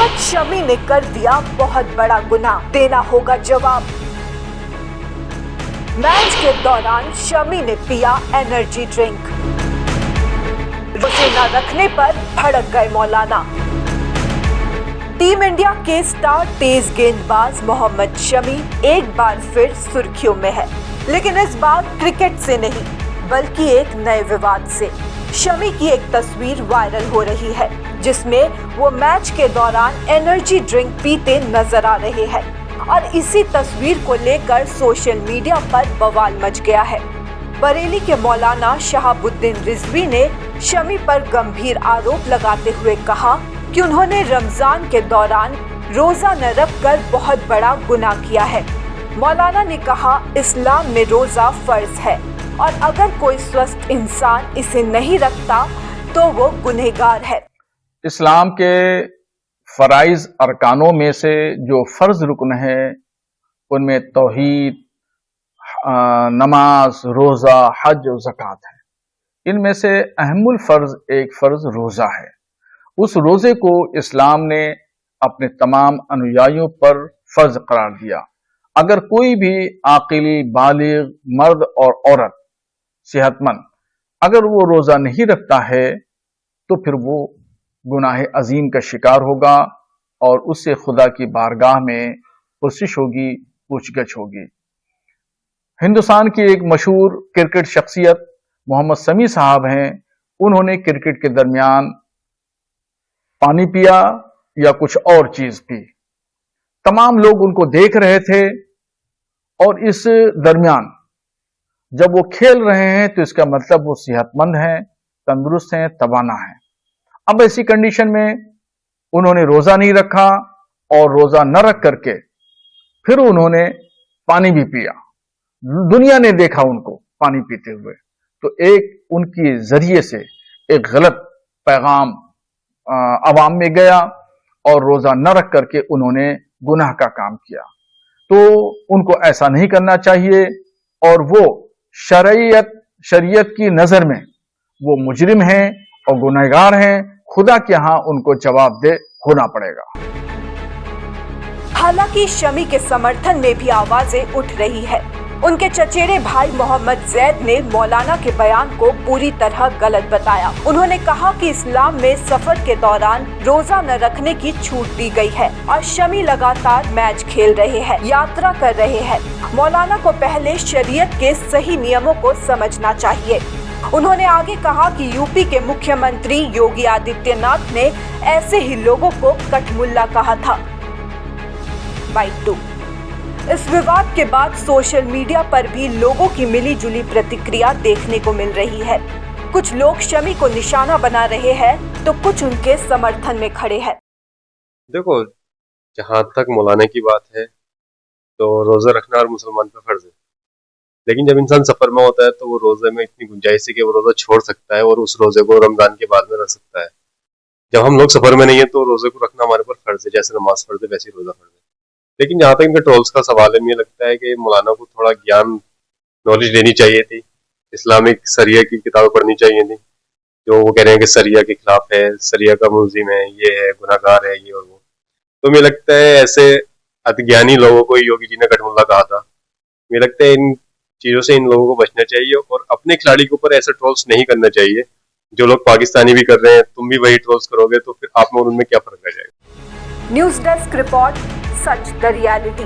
मोहम्मद शमी ने कर दिया बहुत बड़ा गुनाह, देना होगा जवाब। मैच के दौरान शमी ने पिया एनर्जी ड्रिंक, रोजे न रखने पर भड़क गए मौलाना। टीम इंडिया के स्टार तेज गेंदबाज मोहम्मद शमी एक बार फिर सुर्खियों में है, लेकिन इस बार क्रिकेट से नहीं बल्कि एक नए विवाद से। शमी की एक तस्वीर वायरल हो रही है जिसमें वो मैच के दौरान एनर्जी ड्रिंक पीते नजर आ रहे हैं और इसी तस्वीर को लेकर सोशल मीडिया पर बवाल मच गया है। बरेली के मौलाना शहाबुद्दीन रिजवी ने शमी पर गंभीर आरोप लगाते हुए कहा कि उन्होंने रमजान के दौरान रोजा न रखकर बहुत बड़ा गुनाह किया है। मौलाना ने कहा, इस्लाम में रोजा फर्ज है और अगर कोई स्वस्थ इंसान इसे नहीं रखता तो वो गुनहगार है। इस्लाम के फराइज अरकानों में से जो फर्ज रुकन है उनमें तौहीद, नमाज, रोजा, हज और ज़कात है। इनमें से अहमुल फर्ज एक फर्ज रोजा है। उस रोजे को इस्लाम ने अपने तमाम अनुयायियों पर फर्ज करार दिया। अगर कोई भी आकिली, बालिग, मर्द और औरत, सेहतमंद, अगर वो रोजा नहीं रखता है तो फिर वो गुनाह अजीम का शिकार होगा और उससे खुदा की बारगाह में पुरसिश होगी, पूछगछ होगी। हिंदुस्तान की एक मशहूर क्रिकेट शख्सियत मोहम्मद शमी साहब हैं। उन्होंने क्रिकेट के दरमियान पानी पिया या कुछ और चीज पी। तमाम लोग उनको देख रहे थे और इस दरमियान जब वो खेल रहे हैं तो इसका मतलब वो सेहतमंद हैं, तंदुरुस्त हैं, तवाना हैं। अब ऐसी कंडीशन में उन्होंने रोजा नहीं रखा और रोजा न रख करके फिर उन्होंने पानी भी पिया। दुनिया ने देखा उनको पानी पीते हुए, तो एक उनके जरिए से एक गलत पैगाम अवाम में गया और रोजा न रख करके उन्होंने गुनाह का काम किया। तो उनको ऐसा नहीं करना चाहिए और वो शरीयत की नजर में वो मुजरिम हैं और गुनहगार हैं। खुदा के यहां उनको जवाबदेह होना पड़ेगा। हालांकि शमी के समर्थन में भी आवाजें उठ रही है। उनके चचेरे भाई मोहम्मद जैद ने मौलाना के बयान को पूरी तरह गलत बताया। उन्होंने कहा कि इस्लाम में सफर के दौरान रोजा न रखने की छूट दी गई है और शमी लगातार मैच खेल रहे हैं, यात्रा कर रहे हैं। मौलाना को पहले शरीयत के सही नियमों को समझना चाहिए। उन्होंने आगे कहा कि यूपी के मुख्यमंत्री योगी आदित्यनाथ ने ऐसे ही लोगों को कठमुल्ला कहा था। बाइट 2। इस विवाद के बाद सोशल मीडिया पर भी लोगों की मिली जुली प्रतिक्रिया देखने को मिल रही है। कुछ लोग शमी को निशाना बना रहे हैं तो कुछ उनके समर्थन में खड़े हैं। देखो, जहाँ तक मौलाना की बात है तो रोजा रखना हर मुसलमान पर फर्ज है, लेकिन जब इंसान सफर में होता है तो वो रोजे में इतनी गुंजाइश है कि वो रोजा छोड़ सकता है और उस रोजे को रमजान के बाद में रख सकता है। जब हम लोग सफर में नहीं है तो रोजे को रखना हमारे पर फर्ज है, जैसे नमाज फर्ज है वैसे रोजा फर्ज है। लेकिन जहाँ तक इनके ट्रोल्स का सवाल है, मुझे लगता है कि मौलाना को थोड़ा ज्ञान, नॉलेज लेनी चाहिए थी। इस्लामिक सरिया की किताबें पढ़नी चाहिए थी। जो वो कह रहे हैं कि सरिया के खिलाफ है, सरिया का मुलजिम है, ये है, गुनाहगार है, ये और वो। तो मुझे लगता है ऐसे अतिज्ञानी लोगों को योगी जी ने कठमुल्ला कहा था। मुझे लगता है इन चीज़ों से इन लोगों को बचना चाहिए और अपने खिलाड़ी के ऊपर ऐसे ट्रोल्स नहीं करना चाहिए। जो लोग पाकिस्तानी भी कर रहे हैं, तुम भी वही ट्रोल्स करोगे तो फिर आप में और उनमें क्या फर्क रह जाएगा। News desk report, such the reality.